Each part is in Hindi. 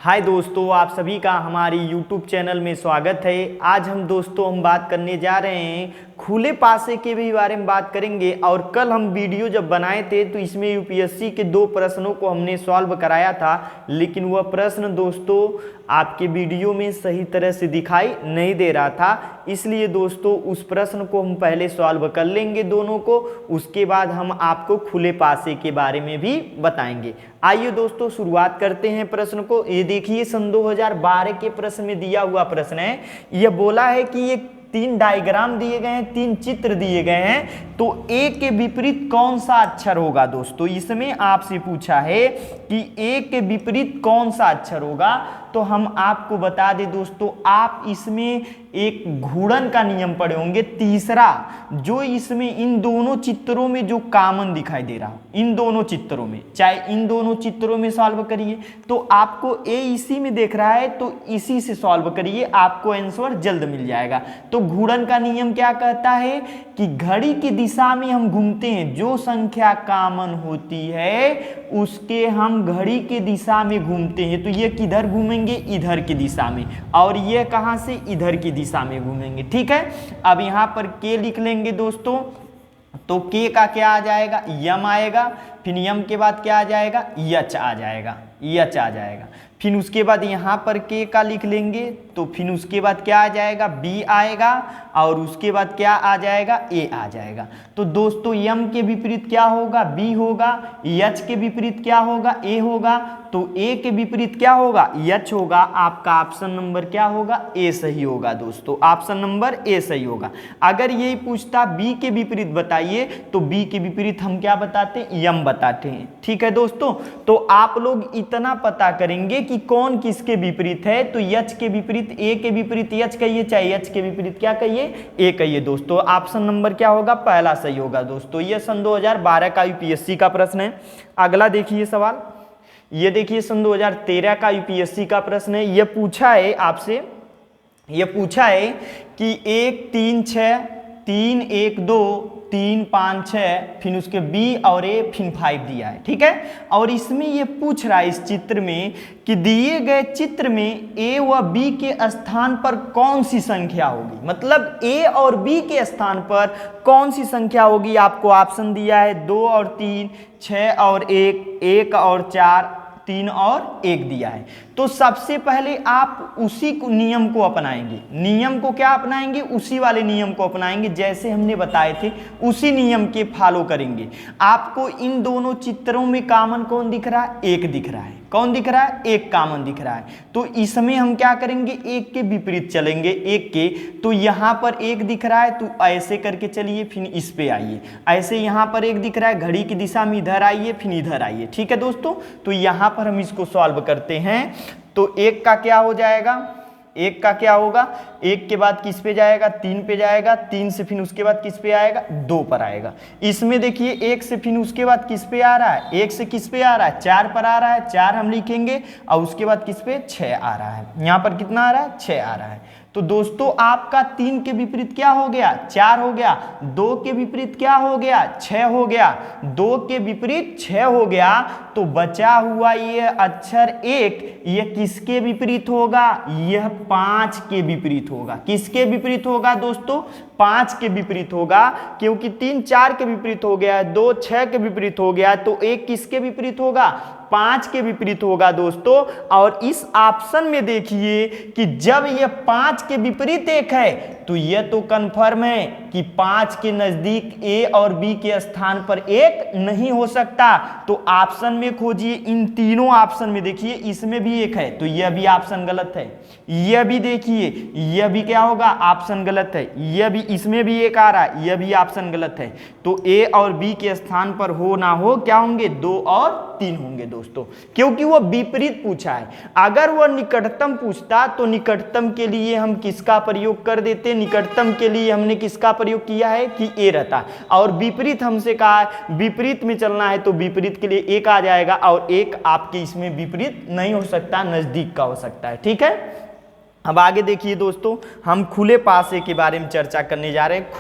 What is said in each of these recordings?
हाय दोस्तों, आप सभी का हमारी YouTube चैनल में स्वागत है। आज हम बात करने जा रहे हैं खुले पासे के भी बारे में बात करेंगे। और कल हम वीडियो जब बनाए थे तो इसमें यूपीएससी के 2 प्रश्नों को हमने सॉल्व कराया था, लेकिन वह प्रश्न दोस्तों आपके वीडियो में सही तरह से दिखाई नहीं दे रहा था। इसलिए दोस्तों उस प्रश्न को हम पहले सॉल्व कर लेंगे दोनों को, उसके बाद हम आपको खुले पासे के बारे में भी बताएंगे। आइए दोस्तों शुरुआत करते हैं प्रश्न को। ये देखिए सन 2012 के प्रश्न में दिया हुआ प्रश्न है। यह बोला है कि ये 3 डायग्राम दिए गए हैं, 3 चित्र दिए गए हैं, तो ए के विपरीत कौन सा अक्षर होगा। दोस्तों इसमें आपसे पूछा है कि ए के विपरीत कौन सा अक्षर होगा, तो हम आपको बता दें दोस्तों, आप इसमें एक घूर्णन का नियम पढ़े होंगे। तीसरा जो इसमें इन दोनों चित्रों में जो कॉमन दिखाई दे रहा हो, इन दोनों चित्रों में, चाहे इन दोनों चित्रों में सॉल्व करिए तो आपको ए इसी में देख रहा है तो इसी से सॉल्व करिए, आपको आंसर जल्द मिल जाएगा। तो घूर्णन का नियम क्या कहता है कि घड़ी की दिशा में हम घूमते हैं, जो संख्या कॉमन होती है उसके हम घड़ी की दिशा में घूमते हैं। तो ये किधर घूमेंगे, इधर की दिशा में, और ये कहां से, इधर की दिशा में घूमेंगे। ठीक है, अब यहां पर के लिख लेंगे दोस्तों, तो के का क्या आ जाएगा, यम आएगा, फिर यम के बाद क्या आ जाएगा, यच आ जाएगा, यच आ जाएगा। फिर उसके बाद यहाँ पर के का लिख लेंगे, तो फिर उसके बाद क्या आ जाएगा, बी आएगा, और उसके बाद क्या आ जाएगा, ए आ जाएगा। तो दोस्तों यम के विपरीत क्या होगा, बी होगा, यच के विपरीत क्या होगा, ए होगा, तो ए के विपरीत क्या होगा, यच होगा। आपका ऑप्शन नंबर क्या होगा, ए सही होगा दोस्तों, ऑप्शन नंबर ए सही होगा। अगर यही पूछता बी के विपरीत बताइए, तो बी के विपरीत हम क्या बताते हैं, यम बताते हैं। ठीक है दोस्तों, तो आप लोग इतना पता करेंगे कि कौन किसके विपरीत है। तो यच के विपरीत ए के विपरीत यच कहिए, चाहे यच के विपरीत क्या कहिए, ए कहिए दोस्तों। ऑप्शन नंबर क्या होगा, पहला सही होगा दोस्तों। यह सन 2012 का यूपीएससी का प्रश्न है। अगला देखिए सवाल, ये देखिए सन 2013 का यूपीएससी का प्रश्न है। यह पूछा है आपसे, यह पूछा है कि 1 3 6 3 1 2 3 5 6, फिर उसके बी और ए फिर 5 दिया है। ठीक है, और इसमें ये पूछ रहा है इस चित्र में कि दिए गए चित्र में ए व बी के स्थान पर कौन सी संख्या होगी, मतलब ए और बी के स्थान पर कौन सी संख्या होगी। आपको ऑप्शन दिया है 2 और 3, 6 और 1, 1 और 4, 3 और 1 दिया है। तो सबसे पहले आप उसी नियम को अपनाएंगे। नियम को क्या अपनाएंगे, उसी वाले नियम को अपनाएंगे जैसे हमने बताए थे, उसी नियम के फॉलो करेंगे। आपको इन दोनों चित्रों में कॉमन कौन दिख रहा है, 1 दिख रहा है। कौन दिख रहा है, 1 कॉमन दिख रहा है। तो इसमें हम क्या करेंगे, 1 के विपरीत चलेंगे, 1 के। तो यहाँ पर 1 दिख रहा है, तो ऐसे करके चलिए, फिर इस पे आइए। ऐसे यहाँ पर 1 दिख रहा है, घड़ी की दिशा में इधर आइए, फिर इधर आइए। ठीक है दोस्तों, तो यहाँ पर हम इसको सॉल्व करते हैं। तो 1 का क्या हो जाएगा, 1 का क्या होगा, 1 के बाद किस पे जाएगा, 3 पे जाएगा, 3 से फिर उसके बाद किस पे आएगा, 2 पर आएगा। इसमें देखिए 1 से फिर उसके बाद किस पे आ रहा है, 1 से किस पे आ रहा है, 4 पर आ रहा है, 4 हम लिखेंगे, और उसके बाद किस पे, 6 आ रहा है। यहाँ पर कितना आ रहा है, 6 आ रहा है। तो दोस्तों आपका 3 के विपरीत क्या हो गया, 4 हो गया। 2 के विपरीत क्या हो गया, 6 हो गया। 2 के विपरीत 6 हो गया। तो बचा हुआ ये अक्षर 1, यह किसके विपरीत होगा, यह 5 के विपरीत होगा। किसके विपरीत होगा दोस्तों, 5 के विपरीत होगा, क्योंकि 3 4 के विपरीत हो गया, 2 6 के विपरीत हो गया, तो 1 किसके विपरीत होगा, 5 के विपरीत होगा दोस्तों। और इस ऑप्शन में देखिए कि जब यह 5 के विपरीत 1 है, तो यह तो कंफर्म है कि 5 के नजदीक ए और बी के स्थान पर 1 नहीं हो सकता। तो ऑप्शन में खोजिए, इन तीनों ऑप्शन में देखिए, इसमें भी 1 है, तो यह भी ऑप्शन गलत है। यह भी देखिए, यह भी क्या होगा, ऑप्शन गलत है। यह भी, इसमें भी 1 आ रहा है, यह भी ऑप्शन गलत है। तो ए और बी के स्थान पर हो ना हो क्या होंगे, 2 और 3 होंगे दोस्तों, क्योंकि वह विपरीत पूछा है। अगर वह निकटतम पूछता तो निकटतम के लिए हम किसका प्रयोग कर देते, निकटतम के लिए हमने किसका प्रयोग किया है कि ए रहता, और विपरीत हमसे कहा है विपरीत में चलना है, तो विपरीत के लिए 1 आ जाएगा, और 1 आपके इसमें विपरीत नहीं हो सकता, नजदीक का हो सकता है। ठीक है, अब आगे देखिए दोस्तों, हम खुले पासे के बारे में चर्चा करने जा रहे हैं।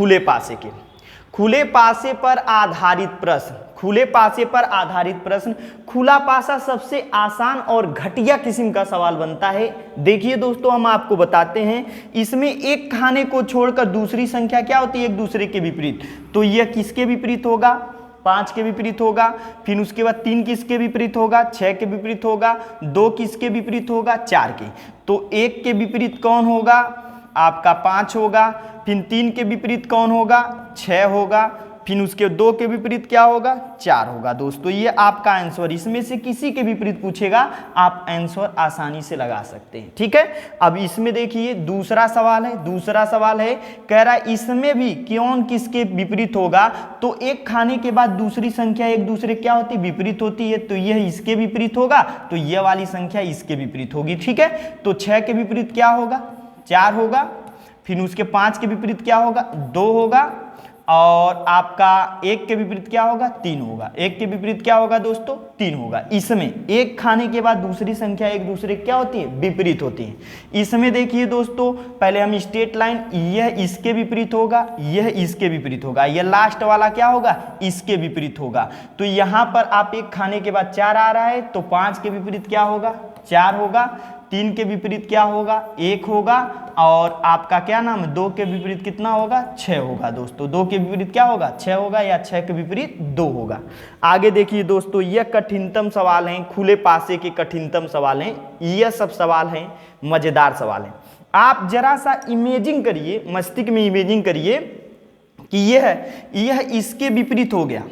खुले पासे पर आधारित प्रश्न, खुले पासे पर आधारित प्रश्न। खुला पासा सबसे आसान और घटिया किस्म का सवाल बनता है। देखिए दोस्तों, हम आपको बताते हैं, इसमें एक खाने को छोड़कर दूसरी संख्या क्या होती है, एक दूसरे के विपरीत। तो यह किसके विपरीत होगा, 5 के विपरीत होगा। फिर उसके बाद 3 किसके विपरीत होगा, 6 के विपरीत होगा। 2 किसके विपरीत होगा, 4 के। तो 1 के विपरीत कौन होगा, आपका 5 होगा। फिर 3 के विपरीत कौन होगा, 6 होगा। फिर उसके 2 के विपरीत क्या होगा, 4 होगा। दोस्तों ये आपका आंसर, इसमें से किसी के विपरीत पूछेगा आप आंसर आसानी से लगा सकते हैं। ठीक है, अब इसमें देखिए दूसरा सवाल है। दूसरा सवाल है, कह रहा है इसमें भी कौन किसके विपरीत होगा। तो एक खाने के बाद दूसरी संख्या एक दूसरे क्या होती है, विपरीत होती है। तो यह इसके विपरीत होगा, तो यह वाली संख्या इसके विपरीत होगी। ठीक है, तो 6 के विपरीत क्या होगा, 4 होगा। फिर उसके 5 के विपरीत क्या होगा, 2 होगा। और आपका 1 के विपरीत क्या होगा, 3 होगा। 1 के विपरीत क्या होगा दोस्तों, 3 होगा। इसमें एक खाने के बाद दूसरी संख्या एक दूसरे क्या होती है, विपरीत होती है। इसमें देखिए दोस्तों, पहले हम स्ट्रेट लाइन, यह इसके विपरीत होगा, यह इसके विपरीत होगा, यह लास्ट वाला क्या होगा, इसके विपरीत होगा। तो यहाँ पर आप एक खाने के बाद 4 आ रहा है, तो 5 के विपरीत क्या होगा, 4 होगा। 3 के विपरीत क्या होगा, 1 होगा। और आपका क्या नाम, 2 के विपरीत कितना होगा, 6 होगा। दोस्तों 2 के विपरीत क्या होगा, 6 होगा, या 6 के विपरीत 2 होगा। आगे देखिए दोस्तों, यह कठिनतम सवाल हैं, खुले पासे के कठिनतम सवाल हैं। यह सब सवाल हैं मजेदार सवाल हैं। आप जरा सा इमेजिंग करिए, मस्तिष्क में इमेजिंग करिए कि यह इसके विपरीत हो गया।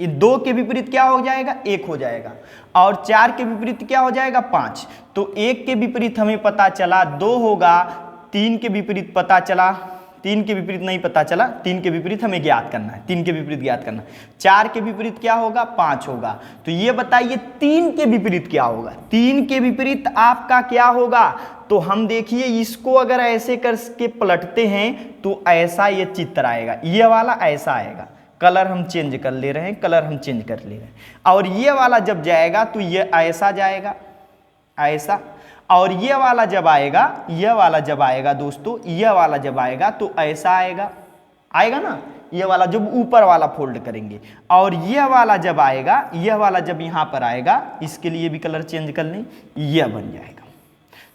ये 2 के विपरीत क्या हो जाएगा, 1 हो जाएगा। और 4 के विपरीत क्या हो जाएगा, 5। तो 1 के विपरीत हमें पता चला 2 होगा। 3 के विपरीत पता चला, 3 के विपरीत नहीं पता चला, 3 के विपरीत हमें ज्ञात करना है, 3 के विपरीत ज्ञात करना है। 4 के विपरीत क्या होगा, 5 होगा। तो ये बताइए 3 के विपरीत क्या होगा, 3 के विपरीत आपका क्या होगा। तो हम देखिए इसको अगर ऐसे करके पलटते हैं तो ऐसा ये चित्र आएगा, ये वाला ऐसा आएगा। कलर हम चेंज कर ले रहे हैं, कलर हम चेंज कर ले रहे हैं। और ये वाला जब जाएगा तो ये ऐसा जाएगा, ऐसा। और ये वाला जब आएगा, ये वाला जब आएगा दोस्तों, ये वाला जब आएगा तो ऐसा आएगा, आएगा ना। ये वाला जब ऊपर वाला फोल्ड करेंगे, और ये वाला जब आएगा, ये वाला जब यहाँ पर आएगा, इसके लिए भी कलर चेंज कर लें, यह बन जाएगा।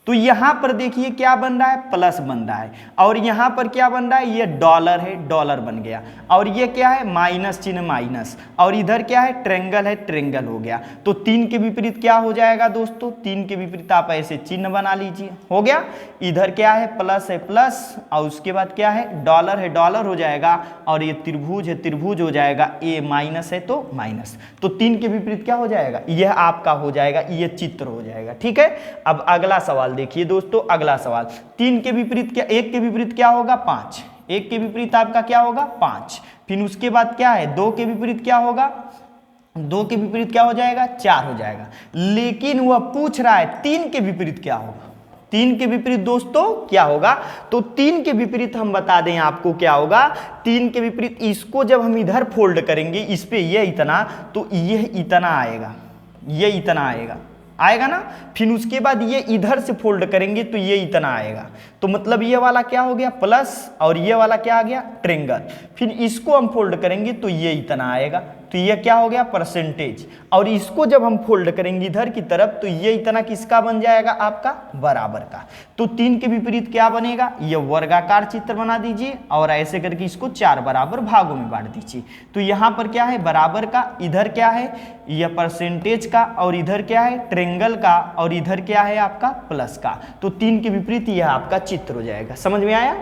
तो यहां पर देखिए क्या बन रहा है, प्लस बन रहा है। और यहां पर क्या बन रहा है, ये डॉलर है, डॉलर बन गया। और ये क्या है, माइनस चिन्ह, माइनस। और इधर क्या है, ट्रेंगल है, ट्रेंगल हो गया। तो 3 के विपरीत क्या हो जाएगा दोस्तों, 3 के विपरीत आप ऐसे चिन्ह बना लीजिए, हो गया। इधर क्या है, प्लस है, प्लस। और उसके बाद क्या है, डॉलर है, डॉलर हो जाएगा। और ये त्रिभुज है, त्रिभुज हो जाएगा। ये माइनस है तो माइनस। तो 3 के विपरीत क्या हो जाएगा, यह आपका हो जाएगा, यह चित्र हो जाएगा। ठीक है, अब अगला सवाल देखिए दोस्तों, अगला सवाल। 3 के विपरीत क्या, 1 के विपरीत क्या होगा, 5। 1 के विपरीत आपका क्या होगा, 5। फिर उसके बाद क्या है, 2 के विपरीत क्या होगा, 2 के विपरीत क्या हो जाएगा, 4 हो जाएगा। लेकिन वह पूछ रहा है 3 के विपरीत क्या होगा। 3 के विपरीत दोस्तों क्या होगा, तो 3 के विपरीत हम बता दें आपको क्या होगा। 3 के विपरीत इसको जब हम इधर फोल्ड करेंगे, इस पे ये इतना, तो यह इतना आएगा, ये इतना आएगा, आएगा ना। फिर उसके बाद ये इधर से फोल्ड करेंगे तो ये इतना आएगा। तो मतलब ये वाला क्या हो गया, प्लस। और ये वाला क्या आ गया, ट्रेंगल। फिर इसको हम फोल्ड करेंगे तो ये इतना आएगा। तो ये क्या हो गया, परसेंटेज। और इसको जब हम फोल्ड करेंगे इधर की तरफ तो ये इतना किसका बन जाएगा, आपका बराबर का। तो 3 के विपरीत क्या बनेगा, ये वर्गाकार चित्र बना दीजिए। और ऐसे करके इसको 4 बराबर भागों में बांट दीजिए। तो यहाँ पर क्या है, बराबर का। इधर क्या है, यह परसेंटेज का। और इधर क्या है, ट्रेंगल का। और इधर क्या है आपका, प्लस का। तो 3 के विपरीत यह आपका चित्र हो जाएगा। समझ में आया।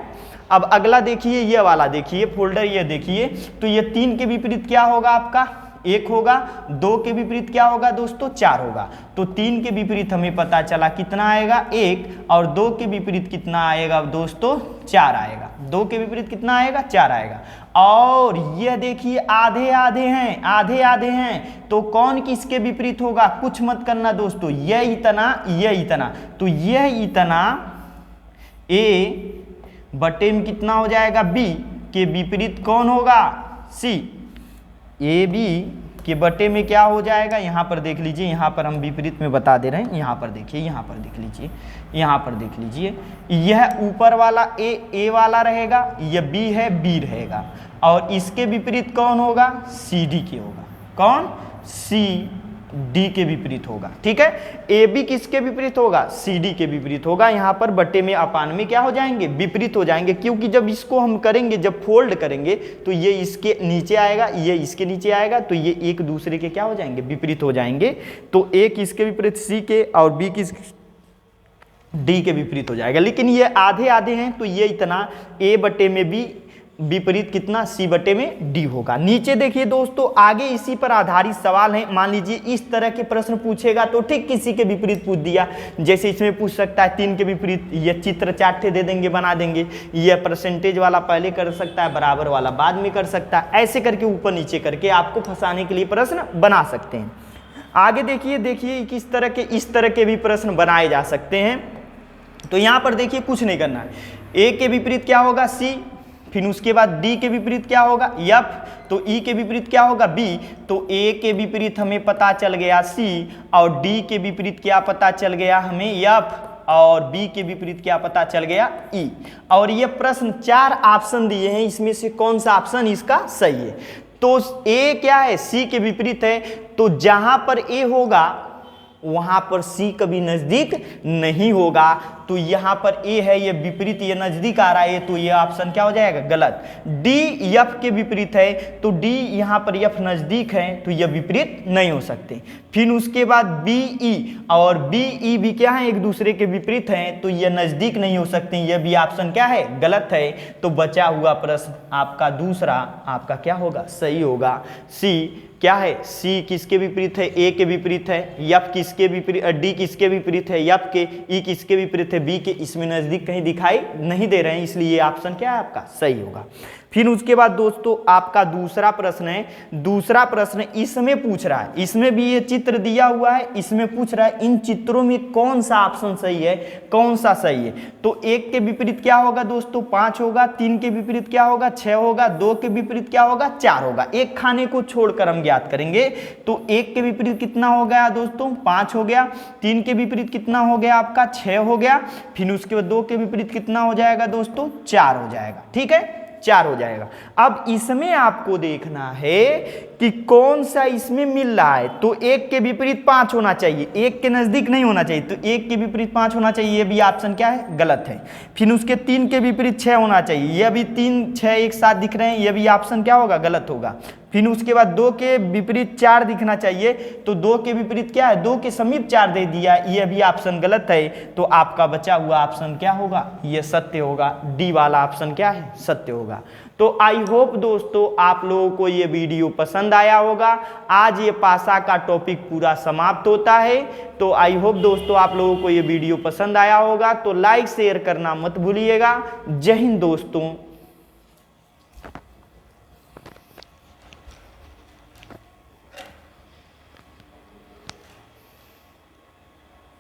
अब अगला देखिए, ये वाला देखिए फोल्डर, ये देखिए। तो ये 3 के विपरीत क्या होगा आपका, 1 होगा। 2 के विपरीत क्या होगा दोस्तों, 4 होगा। तो 3 के विपरीत हमें पता चला कितना आएगा, 1। और 2 के विपरीत कितना आएगा दोस्तों, 4 आएगा। 2 के विपरीत कितना आएगा, 4 आएगा। और ये देखिए आधे आधे हैं, आधे आधे हैं। तो कौन किसके विपरीत होगा, कुछ मत करना दोस्तों, ये इतना, ये इतना। तो यह इतना ए बटे में कितना हो जाएगा, बी के विपरीत कौन होगा, सी। ए बी के बटे में क्या हो जाएगा, यहाँ पर देख लीजिए, यहाँ पर हम विपरीत में बता दे रहे हैं। यहाँ पर देखिए, यहाँ पर देख लीजिए, यहाँ पर देख लीजिए। यह ऊपर वाला ए वाला रहेगा, यह बी है, बी रहेगा। और इसके विपरीत कौन होगा, सी डी के होगा। कौन? सी डी के विपरीत होगा। ठीक है, ए बी किसके विपरीत होगा? सी डी के विपरीत होगा। यहाँ पर बटे में अपान में क्या हो जाएंगे? विपरीत हो जाएंगे, क्योंकि जब इसको हम करेंगे, जब फोल्ड करेंगे तो ये इसके नीचे आएगा, ये इसके नीचे आएगा, तो ये एक दूसरे के क्या हो जाएंगे? विपरीत हो जाएंगे। तो ए किसके विपरीत? सी के, और बी किस? डी के विपरीत हो जाएगा। लेकिन ये आधे आधे हैं, तो ये इतना ए बटे में बी विपरीत कितना? सी बटे में डी होगा। नीचे देखिए दोस्तों, आगे इसी पर आधारित सवाल है। मान लीजिए इस तरह के प्रश्न पूछेगा तो ठीक किसी के विपरीत पूछ दिया, जैसे इसमें पूछ सकता है 3 के विपरीत, ये चित्र 4 ठे दे देंगे, बना देंगे। ये परसेंटेज वाला पहले कर सकता है, बराबर वाला बाद में कर सकता है। ऐसे करके ऊपर नीचे करके आपको फंसाने के लिए प्रश्न बना सकते हैं। आगे देखिए किस तरह के, इस तरह के भी प्रश्न बनाए जा सकते हैं। तो यहाँ पर देखिए कुछ नहीं करना है। ए के विपरीत क्या होगा? सी। फिर उसके बाद डी के विपरीत क्या होगा? एफ। तो ई के विपरीत क्या होगा? बी। तो ए के विपरीत हमें पता चल गया सी, और डी के विपरीत क्या पता चल गया हमें? एफ। और बी के विपरीत क्या पता चल गया? ई। और ये प्रश्न 4 ऑप्शन दिए हैं, इसमें से कौन सा ऑप्शन इसका सही है? तो ए क्या है? सी के विपरीत है। तो जहां पर ए होगा वहां पर सी कभी नजदीक नहीं होगा। तो यहां पर ए है, ये विपरीत, ये नजदीक आ रहा है, तो ये ऑप्शन क्या हो जाएगा? गलत। डी एफ के विपरीत है, तो डी यहां पर एफ नजदीक है, तो ये विपरीत नहीं हो सकते। फिर उसके बाद बी ई, और बी ई भी क्या है? एक दूसरे के विपरीत हैं, तो ये नजदीक नहीं हो सकते। ये भी ऑप्शन क्या है? गलत है। तो बचा हुआ प्रश्न आपका दूसरा आपका क्या होगा? सही होगा। सी क्या है? सी किसके विपरीत है? ए के विपरीत है। एफ किसके विपरीत? डी किसके विपरीत है? एफ के। ई किसके विपरीत है? बी के। इसमें नजदीक कहीं दिखाई नहीं दे रहे हैं, इसलिए ये ऑप्शन क्या है आपका? सही होगा। फिर उसके बाद दोस्तों आपका दूसरा प्रश्न है। दूसरा प्रश्न इसमें पूछ रहा है, इसमें भी ये चित्र दिया हुआ है, इसमें पूछ रहा है इन चित्रों में कौन सा ऑप्शन सही है, कौन सा सही है। तो 1 के विपरीत क्या होगा दोस्तों? 5 होगा। 3 के विपरीत क्या होगा? 6 होगा। 2 के विपरीत क्या होगा? 4 होगा। एक खाने को छोड़कर हम ज्ञात करेंगे। तो 1 के विपरीत कितना हो गया दोस्तों? 5 हो गया। 3 के विपरीत कितना हो गया आपका? 6 हो गया। फिर उसके बाद 2 के विपरीत कितना हो जाएगा दोस्तों? 4 हो जाएगा। ठीक है, 4 हो जाएगा। अब इसमें आपको देखना है कि कौन सा इसमें मिल रहा है। तो 1 के विपरीत 5 होना चाहिए, 1 के नजदीक नहीं होना चाहिए। तो 1 के विपरीत 5 होना चाहिए, ये भी ऑप्शन क्या है? गलत है। फिर उसके 3 के विपरीत 6 होना चाहिए, ये भी 3 6 एक साथ दिख रहे हैं, ये भी ऑप्शन क्या होगा? गलत होगा। फिर उसके बाद 2 के विपरीत 4 दिखना चाहिए, तो 2 के विपरीत क्या है? 2 के समीप 4 दे दिया, ये भी ऑप्शन गलत है। तो आपका बचा हुआ ऑप्शन क्या होगा? ये सत्य होगा। डी वाला ऑप्शन क्या है? सत्य होगा। तो आई होप दोस्तों आप लोगों को ये वीडियो पसंद आया होगा। आज ये पासा का टॉपिक पूरा समाप्त होता है। तो आई होप दोस्तों आप लोगों को ये वीडियो पसंद आया होगा। तो लाइक शेयर करना मत भूलिएगा। जय हिंद दोस्तों।